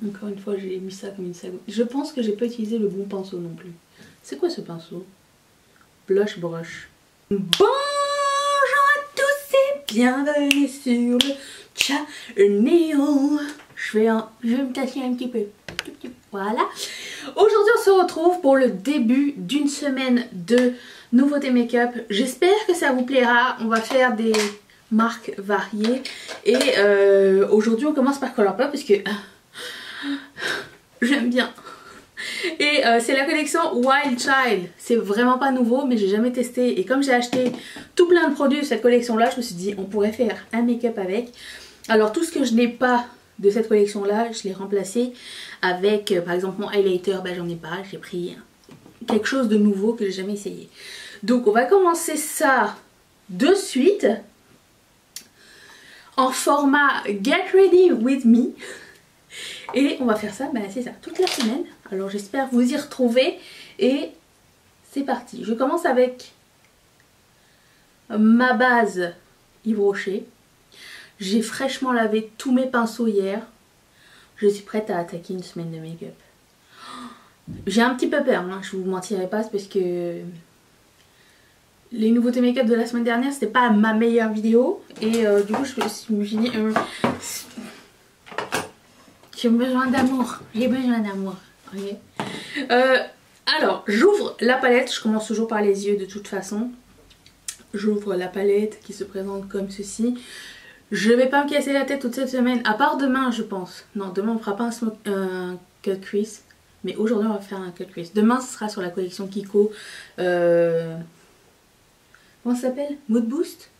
Encore une fois, j'ai mis ça comme une salle. Je pense que j'ai pas utilisé le bon pinceau non plus. C'est quoi ce pinceau? Blush Brush. Bonjour à tous et bienvenue sur le channel. Je vais me tasser un petit peu. Voilà. Aujourd'hui, on se retrouve pour le début d'une semaine de nouveautés make-up. J'espère que ça vous plaira. On va faire des marques variées. Et aujourd'hui, on commence par Colourpop parce que j'aime bien. Et c'est la collection Wild Child. C'est vraiment pas nouveau, mais j'ai jamais testé. Et comme j'ai acheté tout plein de produits de cette collection là, je me suis dit on pourrait faire un make-up avec. Alors tout ce que je n'ai pas de cette collection là, je l'ai remplacé avec par exemple mon highlighter. Ben j'en ai pas, j'ai pris quelque chose de nouveau que j'ai jamais essayé. Donc on va commencer ça de suite en format Get Ready With Me. Et on va faire ça, ben c'est ça, toute la semaine. Alors j'espère vous y retrouver. Et c'est parti. Je commence avec ma base Yves Rocher. J'ai fraîchement lavé tous mes pinceaux hier. Je suis prête à attaquer une semaine de make-up. J'ai un petit peu peur, hein, je vous mentirai pas, parce que les nouveautés make-up de la semaine dernière, c'était pas ma meilleure vidéo. Et du coup, je me suis dit... j'ai besoin d'amour. J'ai besoin d'amour. Okay. Alors, j'ouvre la palette. Je commence toujours par les yeux de toute façon. J'ouvre la palette qui se présente comme ceci. Je vais pas me casser la tête toute cette semaine. À part demain, je pense. Non, demain on fera pas un cut crease. Mais aujourd'hui, on va faire un cut crease. Demain, ce sera sur la collection Kiko. Comment ça s'appelle? Mood Boost.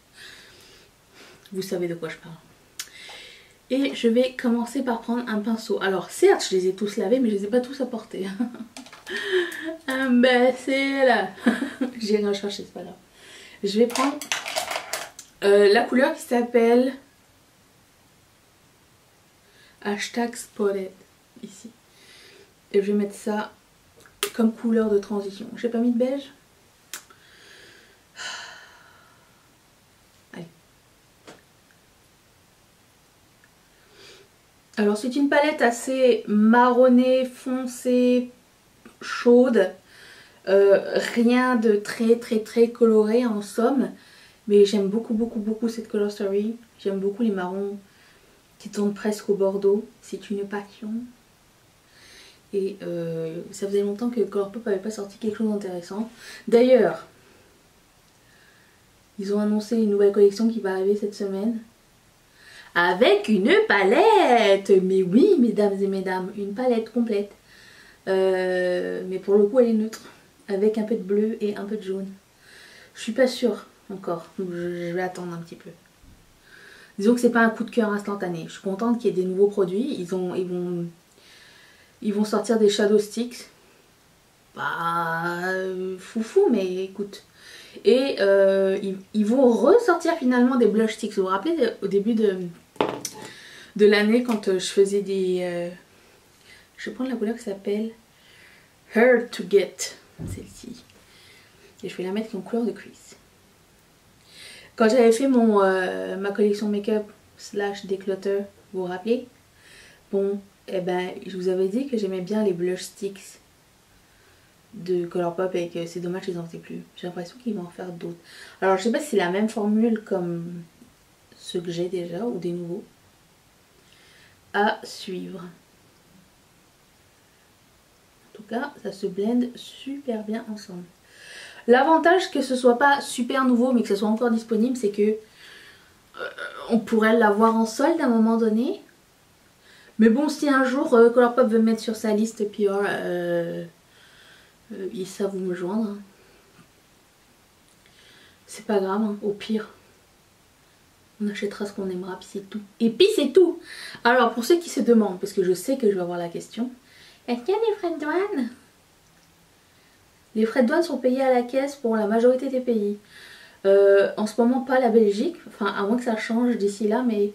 Vous savez de quoi je parle. Et je vais commencer par prendre un pinceau. Alors certes je les ai tous lavés mais je les ai pas tous apportés. Imbécile. J'ai rien cherché, c'est pas grave. Je vais prendre la couleur qui s'appelle #spotted ici. Et je vais mettre ça comme couleur de transition. J'ai pas mis de beige. Alors c'est une palette assez marronnée, foncée, chaude. Rien de très coloré en somme. Mais j'aime beaucoup cette color story. J'aime beaucoup les marrons qui tournent presque au bordeaux. C'est une passion. Et ça faisait longtemps que Colourpop n'avait pas sorti quelque chose d'intéressant. D'ailleurs, ils ont annoncé une nouvelle collection qui va arriver cette semaine. Avec une palette. Mais oui, mesdames et mesdames, une palette complète. Mais pour le coup, elle est neutre. Avec un peu de bleu et un peu de jaune. Je suis pas sûre encore. Je vais attendre un petit peu. Disons que c'est pas un coup de cœur instantané. Je suis contente qu'il y ait des nouveaux produits. Ils vont sortir des shadow sticks. Bah, foufou, mais écoute. Et ils vont ressortir finalement des blush sticks. Vous vous rappelez au début de l'année quand je faisais des... je vais prendre la couleur qui s'appelle Hard to Get. Celle-ci. Et je vais la mettre en couleur de crease. Quand j'avais fait ma collection make-up / declutter, vous vous rappelez? Bon, eh ben, je vous avais dit que j'aimais bien les blush sticks de Colourpop et que c'est dommage qu'ils en faisaient plus. J'ai l'impression qu'ils vont en faire d'autres. Alors je sais pas si c'est la même formule comme ceux que j'ai déjà ou des nouveaux. À suivre. En tout cas, ça se blende super bien ensemble. L'avantage que ce soit pas super nouveau mais que ce soit encore disponible, c'est que on pourrait l'avoir en solde à un moment donné. Mais bon, si un jour Colourpop veut mettre sur sa liste PR, ils savent où me joindre. C'est pas grave, hein. Au pire, on achètera ce qu'on aimera, puis c'est tout. Et puis c'est tout. Alors pour ceux qui se demandent, parce que je sais que je vais avoir la question, est-ce qu'il y a des frais de douane? Les frais de douane sont payés à la caisse pour la majorité des pays. En ce moment pas la Belgique, enfin à moins que ça change d'ici là, mais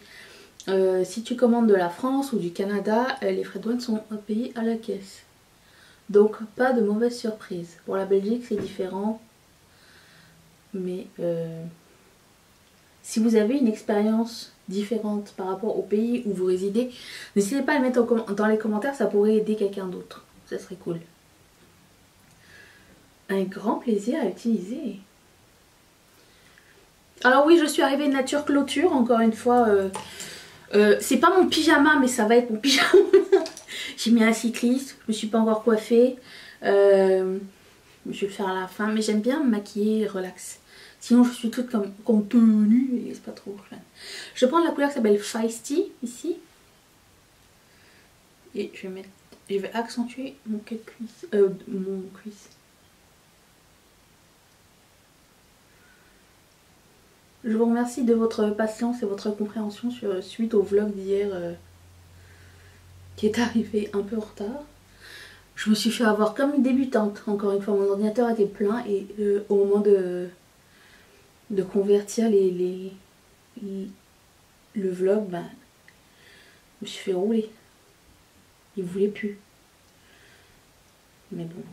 si tu commandes de la France ou du Canada, les frais de douane sont payés à la caisse. Donc pas de mauvaise surprise. Pour la Belgique c'est différent. Mais si vous avez une expérience différentes par rapport au pays où vous résidez, n'hésitez pas à le mettre dans les commentaires, ça pourrait aider quelqu'un d'autre. Ça serait cool. Un grand plaisir à utiliser. Alors oui, je suis arrivée de Nature Clôture, encore une fois. C'est pas mon pyjama, mais ça va être mon pyjama. J'ai mis un cycliste, je me suis pas encore coiffée. Je vais le faire à la fin, mais j'aime bien me maquiller relax. Sinon je suis toute comme tenue et c'est pas trop fun. Je vais prendre la couleur qui s'appelle Feisty ici. Et je vais accentuer mon cuisse. Mon cuisse. Je vous remercie de votre patience et votre compréhension suite au vlog d'hier qui est arrivé un peu en retard. Je me suis fait avoir comme une débutante, encore une fois, mon ordinateur était plein et au moment de convertir le vlog, ben, je me suis fait rouler. Il voulait plus. Mais bon.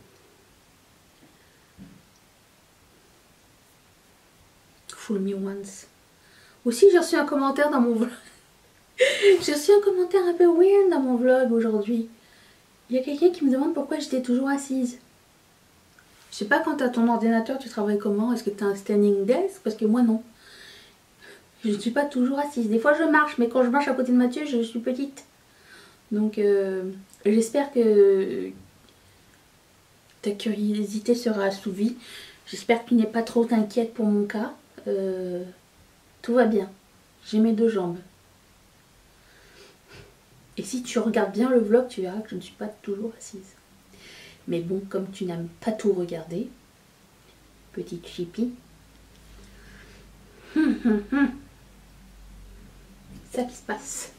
Fool me once. Aussi, j'ai reçu un commentaire dans mon vlog. J'ai reçu un commentaire un peu weird dans mon vlog aujourd'hui. Il y a quelqu'un qui me demande pourquoi j'étais toujours assise. Je sais pas, quand tu as ton ordinateur, tu travailles comment? Est-ce que tu as un standing desk? Parce que moi non. Je ne suis pas toujours assise. Des fois je marche, mais quand je marche à côté de Mathieu, je suis petite. Donc j'espère que ta curiosité sera assouvie. J'espère que tu n'es pas trop inquiète pour mon cas. Tout va bien. J'ai mes deux jambes. Et si tu regardes bien le vlog, tu verras que je ne suis pas toujours assise. Mais bon, comme tu n'aimes pas tout regarder, petite chipie. Ça qui se passe.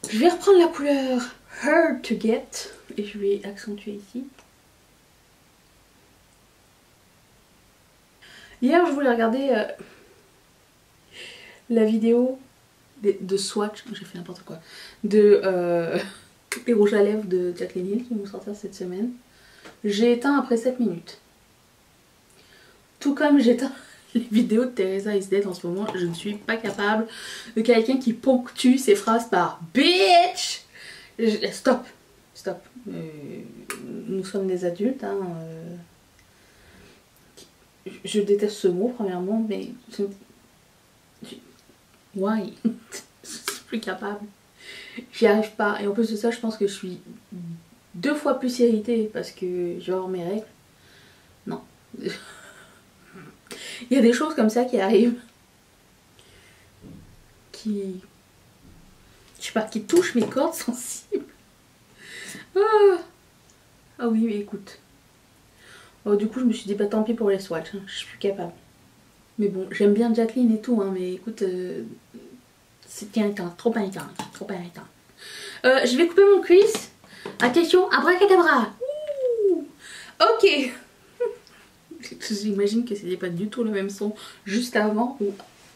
Je vais reprendre la couleur Hard to Get et je vais accentuer ici. Hier, je voulais regarder la vidéo de Swatch, j'ai fait n'importe quoi, de les rouges à lèvres de Jacqueline Hill qui vont sortir cette semaine. J'ai éteint après 7 minutes. Tout comme j'éteins les vidéos de Teresa Is Dead en ce moment, je ne suis pas capable de quelqu'un qui ponctue ses phrases par bitch. Stop, stop. Nous sommes des adultes, hein. Je déteste ce mot premièrement, mais why? Je suis plus capable. J'y arrive pas. Et en plus de ça, je pense que je suis 2 fois plus irritée parce que je vais avoir mes règles. Non. Il y a des choses comme ça qui arrivent. Qui... Je sais pas, qui touchent mes cordes sensibles. Ah oui, mais écoute. Oh, du coup, je me suis dit, bah tant pis pour les Swatch. Hein. Je suis plus capable. Mais bon, j'aime bien Jacqueline et tout, hein, mais écoute... C'était intense, trop intense, trop intense. Je vais couper mon cuisse. Attention, abracadabra. Ouh, ok. J'imagine que c'était pas du tout le même son juste avant.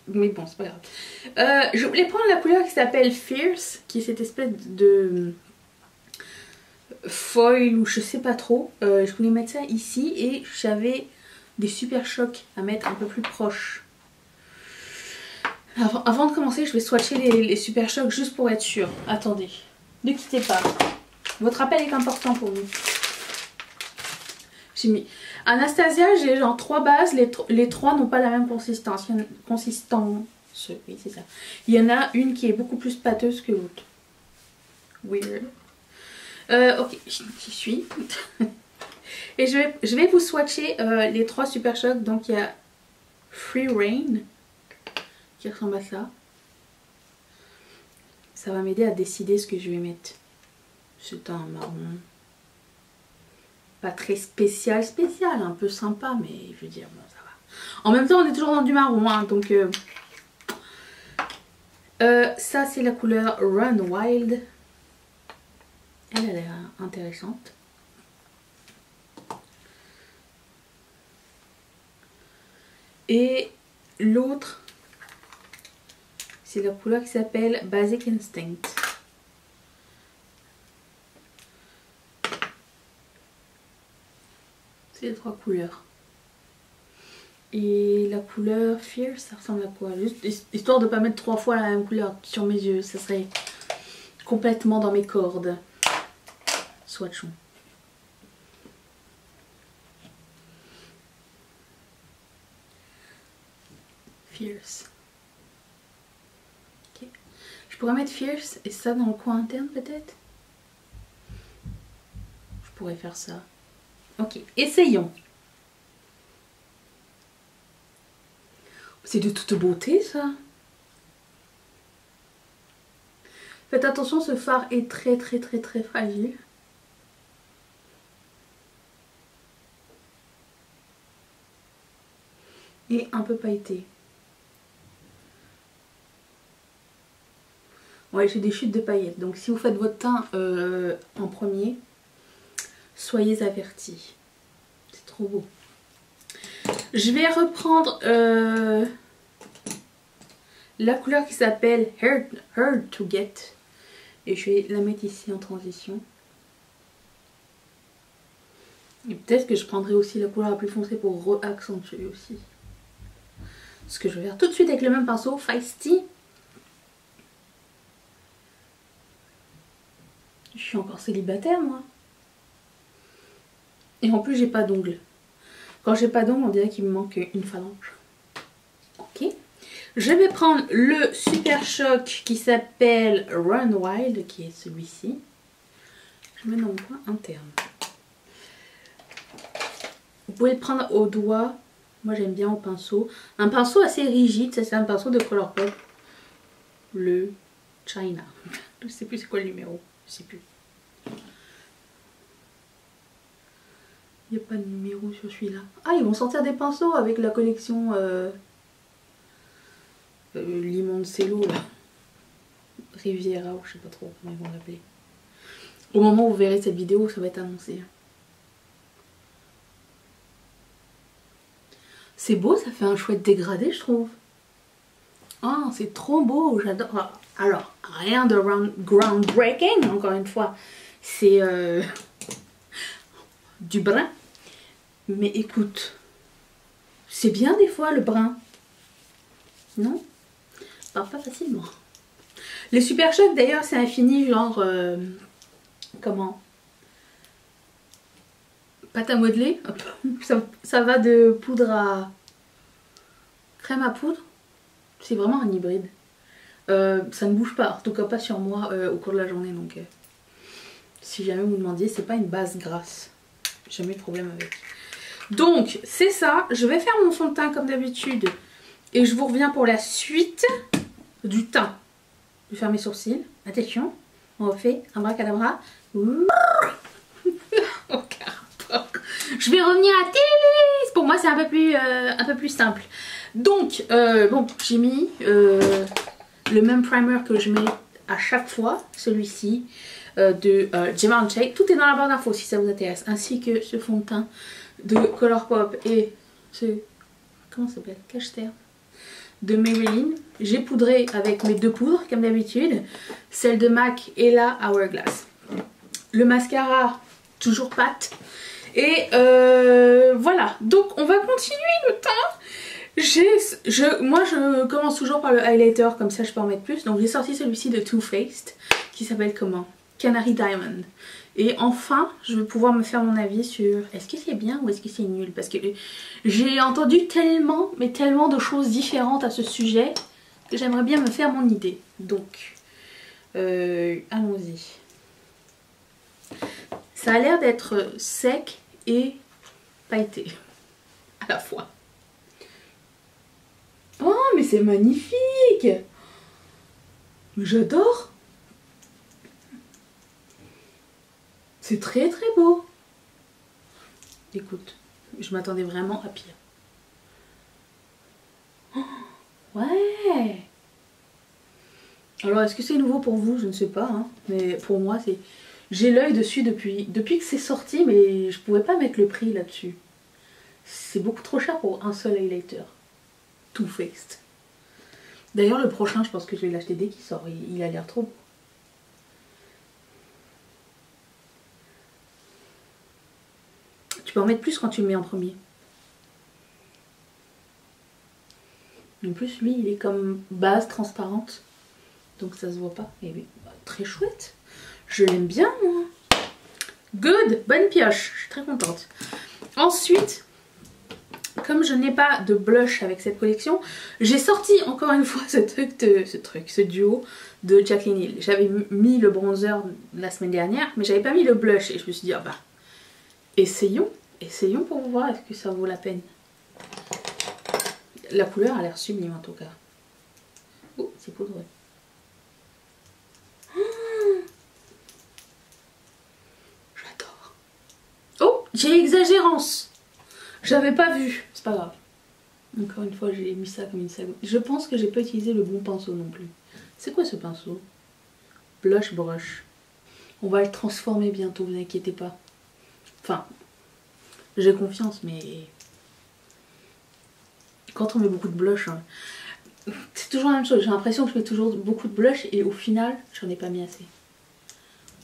Mais bon, c'est pas grave. Je voulais prendre la couleur qui s'appelle Fierce, qui est cette espèce de foil ou je sais pas trop. Je voulais mettre ça ici et j'avais des super chocs à mettre un peu plus proches. Avant de commencer, je vais swatcher les super chocs juste pour être sûre. Attendez, ne quittez pas. Votre appel est important pour nous. J'ai mis Anastasia, j'ai genre 3 bases, les 3 n'ont pas la même consistance. Oui, c'est ça. Il y en a une qui est beaucoup plus pâteuse que l'autre. Weird. Ok, j'y suis. Et je vais vous swatcher les 3 super chocs. Donc il y a Free Rain qui ressemble à ça. Ça va m'aider à décider ce que je vais mettre. C'est un marron. Pas très spécial, un peu sympa, mais je veux dire, bon, ça va. En même temps, on est toujours dans du marron, hein, donc... ça, c'est la couleur Run Wild. Elle a l'air intéressante. Et l'autre, c'est la couleur qui s'appelle Basic Instinct. C'est les 3 couleurs. Et la couleur Fierce, ça ressemble à quoi? Juste histoire de pas mettre 3 fois la même couleur sur mes yeux, ça serait complètement dans mes cordes. Swatchons. Fierce. Ok. Je pourrais mettre Fierce et ça dans le coin interne peut-être? Je pourrais faire ça. Ok, essayons. C'est de toute beauté ça. Faites attention, ce fard est très fragile. Et un peu pailleté. Ouais, j'ai des chutes de paillettes. Donc si vous faites votre teint en premier, soyez avertis. C'est trop beau. Je vais reprendre la couleur qui s'appelle Hard to Get. Et je vais la mettre ici en transition. Et peut-être que je prendrai aussi la couleur la plus foncée pour re-accentuer aussi. Ce que je vais faire tout de suite avec le même pinceau, Feisty. Je suis encore célibataire moi. Et en plus j'ai pas d'ongles. Quand j'ai pas d'ongles on dirait qu'il me manque une phalange. Ok. Je vais prendre le Super Shock qui s'appelle Run Wild, qui est celui-ci. Je mets dans mon coin interne. Vous pouvez le prendre au doigt. Moi j'aime bien au pinceau. Un pinceau assez rigide, ça c'est un pinceau de Colourpop. Le China. Je sais plus c'est quoi le numéro. Je sais plus. Il n'y a pas de numéro sur celui-là. Ah, ils vont sortir des pinceaux avec la collection Limoncello là. Riviera ou je sais pas trop comment ils vont l'appeler. Au moment où vous verrez cette vidéo, ça va être annoncé. C'est beau, ça fait un chouette dégradé je trouve. Ah, c'est trop beau, j'adore. Alors, rien de groundbreaking, encore une fois. C'est du brun. Mais écoute, c'est bien des fois le brun. Non? Pas facilement. Les Super Shock d'ailleurs c'est un fini genre... comment? Pâte à modeler. Ça va de poudre à... crème à poudre. C'est vraiment un hybride. Ça ne bouge pas, en tout cas pas sur moi au cours de la journée. Donc si jamais vous me demandiez, c'est pas une base grasse. Jamais de problème avec. Donc c'est ça. Je vais faire mon fond de teint comme d'habitude. Et je vous reviens pour la suite du teint. Je vais faire mes sourcils. Attention. On refait un bracadabra. Aucun rapport. Je vais revenir à Télis. Pour moi c'est un peu plus simple. Donc bon, j'ai mis le même primer que je mets à chaque fois. Celui-ci de Givenchy. Tout est dans la barre d'infos si ça vous intéresse. Ainsi que ce fond de teint de Colourpop et ce... comment ça s'appelle? Cache-terre de Maybelline. J'ai poudré avec mes deux poudres comme d'habitude. Celle de MAC et la Hourglass. Le mascara, toujours pâte. Et voilà. Donc on va continuer le teint. Moi je commence toujours par le highlighter. Comme ça je peux en mettre plus. Donc j'ai sorti celui-ci de Too Faced. Qui s'appelle comment? Canary Diamond. Et enfin, je vais pouvoir me faire mon avis sur est-ce que c'est bien ou est-ce que c'est nul. Parce que j'ai entendu tellement, mais tellement de choses différentes à ce sujet que j'aimerais bien me faire mon idée. Donc, allons-y. Ça a l'air d'être sec et pailleté à la fois. Oh, mais c'est magnifique! J'adore! C'est très beau. Écoute, je m'attendais vraiment à pire. Oh, ouais. Alors est-ce que c'est nouveau pour vous? Je ne sais pas. Hein. Mais pour moi, c'est... J'ai l'œil dessus depuis que c'est sorti, mais je pouvais pas mettre le prix là-dessus. C'est beaucoup trop cher pour un seul highlighter. Too Faced. D'ailleurs, le prochain, je pense que je vais l'acheter dès qu'il sort. Il a l'air trop beau. Tu peux en mettre plus quand tu le mets en premier. En plus, lui, il est comme base transparente. Donc ça se voit pas. Et oui, très chouette. Je l'aime bien, moi. Good, bonne pioche. Je suis très contente. Ensuite, comme je n'ai pas de blush avec cette collection, j'ai sorti encore une fois ce duo de Jaclyn Hill. J'avais mis le bronzer la semaine dernière, mais j'avais pas mis le blush. Et je me suis dit, ah bah, essayons pour voir est-ce que ça vaut la peine. La couleur a l'air sublime en tout cas. Oh, c'est poudreux. J'adore. Oh, j'ai exagérance. J'avais pas vu. C'est pas grave. Encore une fois, j'ai mis ça comme une salle. Je pense que j'ai pas utilisé le bon pinceau non plus. C'est quoi ce pinceau? Blush Brush. On va le transformer bientôt, vous inquiétez pas. Enfin, j'ai confiance, mais quand on met beaucoup de blush, hein, c'est toujours la même chose. J'ai l'impression que je mets toujours beaucoup de blush et au final, j'en ai pas mis assez.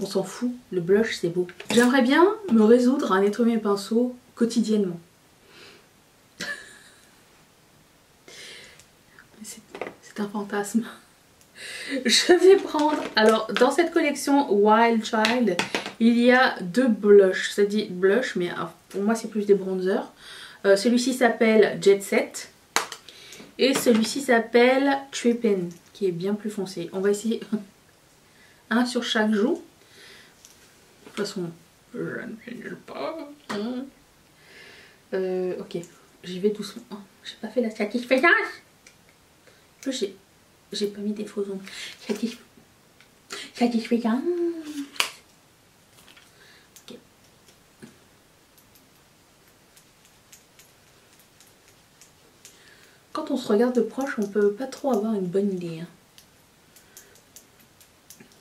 On s'en fout, le blush c'est beau. J'aimerais bien me résoudre à nettoyer mes pinceaux quotidiennement. C'est un fantasme. Je vais prendre, alors dans cette collection Wild Child, il y a deux blushs. Ça dit blush, mais pour moi c'est plus des bronzers. Celui-ci s'appelle Jet Set. Et celui-ci s'appelle Trippin, qui est bien plus foncé. On va essayer un sur chaque joue. De toute façon, je ne finis pas. Ok, j'y vais doucement. Oh, j'ai pas fait la satisfaisance. J'ai pas mis des faux ongles. Satisfaisance. Ok. Quand on se regarde de proche, on peut pas trop avoir une bonne idée. Hein.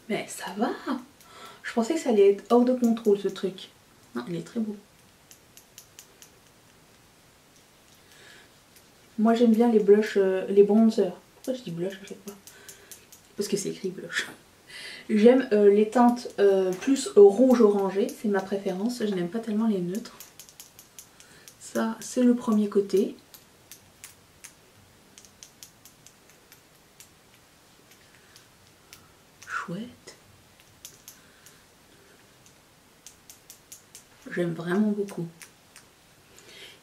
Mais ça va. Je pensais que ça allait être hors de contrôle ce truc. Non, il est très beau. Moi j'aime bien les blushs, les bronzers. Pourquoi je dis blush à chaque fois? Parce que c'est écrit blush. J'aime les teintes plus rouge orangé, c'est ma préférence. Je n'aime pas tellement les neutres. Ça, c'est le premier côté. Chouette. J'aime vraiment beaucoup.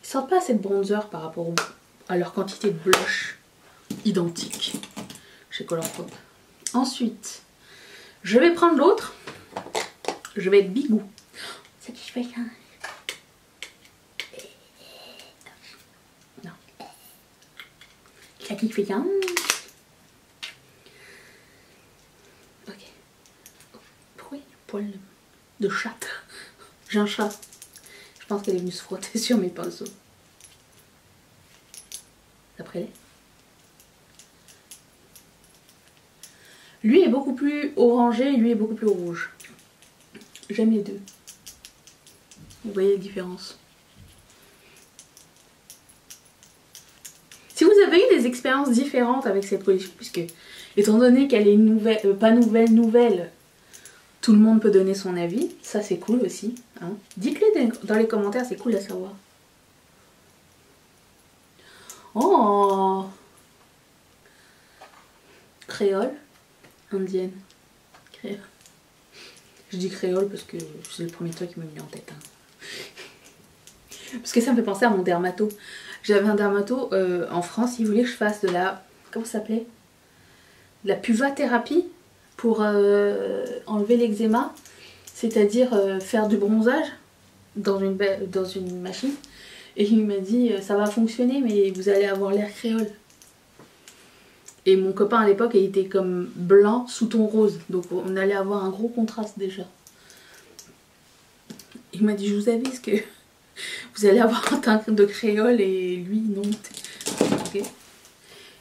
Ils sortent pas assez de bronzer par rapport à leur quantité de blush identique chez Colourpop. Ensuite, je vais prendre l'autre. Je vais être bigou. Satisfaisant. Non. Satisfaisant. Ok. Pourquoi il y a du poil de chatte? J'ai un chat. Je pense qu'elle est venue se frotter sur mes pinceaux. Après les. Lui est beaucoup plus orangé, lui est beaucoup plus rouge. J'aime les deux. Vous voyez la différence. Si vous avez eu des expériences différentes avec cette collection, puisque étant donné qu'elle est nouvelle, pas nouvelle, tout le monde peut donner son avis. Ça c'est cool aussi. Hein. Dites-le dans les commentaires, c'est cool à savoir. Oh, créole, indienne. Créole. Je dis créole parce que c'est le premier truc qui me vient en tête. Hein. Parce que ça me fait penser à mon dermato. J'avais un dermato en France, il voulait que je fasse de la... Comment ça s'appelait? De la puvathérapie pour enlever l'eczéma. C'est-à-dire faire du bronzage dans une machine. Et il m'a dit, ça va fonctionner mais vous allez avoir l'air créole. Et mon copain à l'époque, il était comme blanc sous ton rose. Donc on allait avoir un gros contraste déjà. Il m'a dit, je vous avise que vous allez avoir un teint de créole et lui, non. Okay.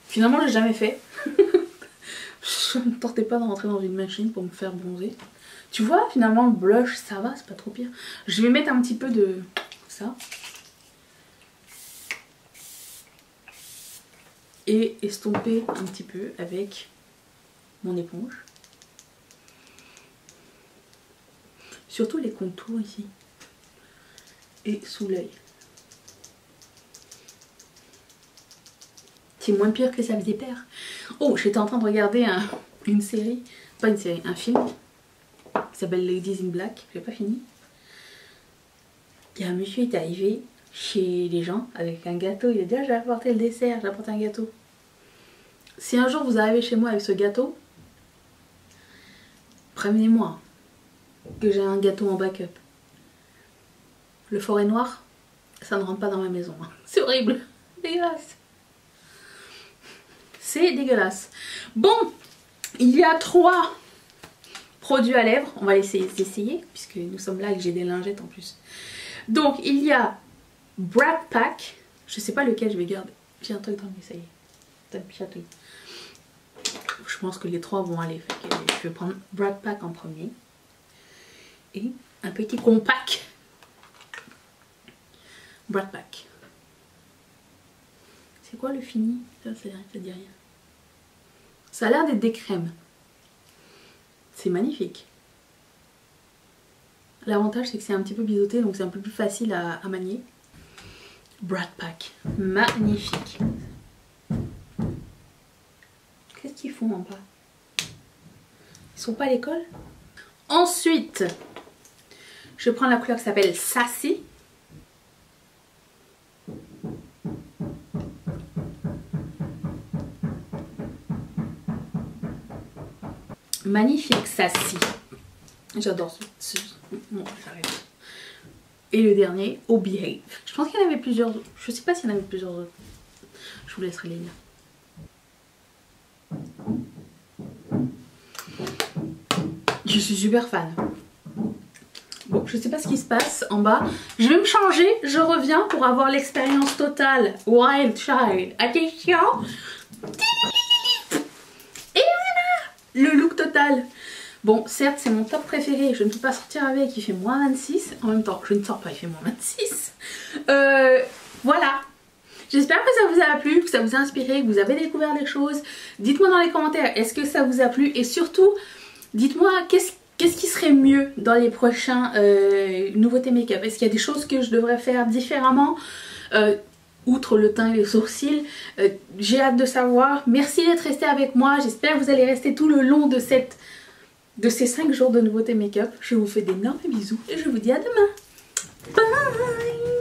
Finalement, je l'ai jamais fait. Je ne tentais pas de rentrer dans une machine pour me faire bronzer. Tu vois, finalement, le blush, ça va, c'est pas trop pire. Je vais mettre un petit peu de ça. Et estomper un petit peu avec mon éponge. Surtout les contours ici. Et sous l'œil. c'est moins pire que ça faisait peur. Oh, j'étais en train de regarder une série, pas une série, un film qui s'appelle Ladies in Black, j'ai pas fini. Il y a un monsieur qui est arrivé chez les gens avec un gâteau, il a dit ah, j'ai apporté le dessert, j'ai apporté un gâteau. Si un jour vous arrivez chez moi avec ce gâteau, prévenez-moi que j'ai un gâteau en backup. Le forêt noir, ça ne rentre pas dans ma maison. Hein. C'est horrible, dégueulasse. C'est dégueulasse. Bon, il y a 3 produits à lèvres. On va essayer d'essayer, puisque nous sommes là et que j'ai des lingettes en plus. Donc, il y a Brat Pack. Je sais pas lequel je vais garder. J'ai un truc dans le nez, ça y est. Ça me chatouille. Je pense que les 3 vont aller. Je vais prendre Brat Pack en premier. Et un petit compact. Brat Pack. C'est quoi le fini? Ça dit rien. Ça a l'air d'être des crèmes. C'est magnifique. L'avantage c'est que c'est un petit peu biseauté, donc c'est un peu plus facile à manier. Brat Pack. Magnifique. Qu'est-ce qu'ils font en bas? Ils sont pas à l'école? Ensuite, je prends la couleur qui s'appelle Sassy. Magnifique Sassy. J'adore ce... Bon, j'arrête. Et le dernier, Oh Behave. Je pense qu'il y en avait plusieurs autres. Je sais pas s'il y en avait plusieurs autres. Je vous laisserai les liens. Je suis super fan. Bon, je sais pas ce qui se passe en bas. Je vais me changer, je reviens pour avoir l'expérience totale. Wild Child. Attention. Et voilà, le look total. Bon, certes, c'est mon top préféré. Je ne peux pas sortir avec. Il fait moins 26. En même temps, je ne sors pas, il fait moins 26. Voilà. J'espère que ça vous a plu, que ça vous a inspiré, que vous avez découvert des choses. Dites-moi dans les commentaires, est-ce que ça vous a plu? Et surtout, dites-moi qu'est-ce qui serait mieux dans les prochains nouveautés make-up. Est-ce qu'il y a des choses que je devrais faire différemment outre le teint et les sourcils? J'ai hâte de savoir. Merci d'être resté avec moi. J'espère que vous allez rester tout le long de ces 5 jours de nouveautés make-up. Je vous fais d'énormes bisous et je vous dis à demain. Bye!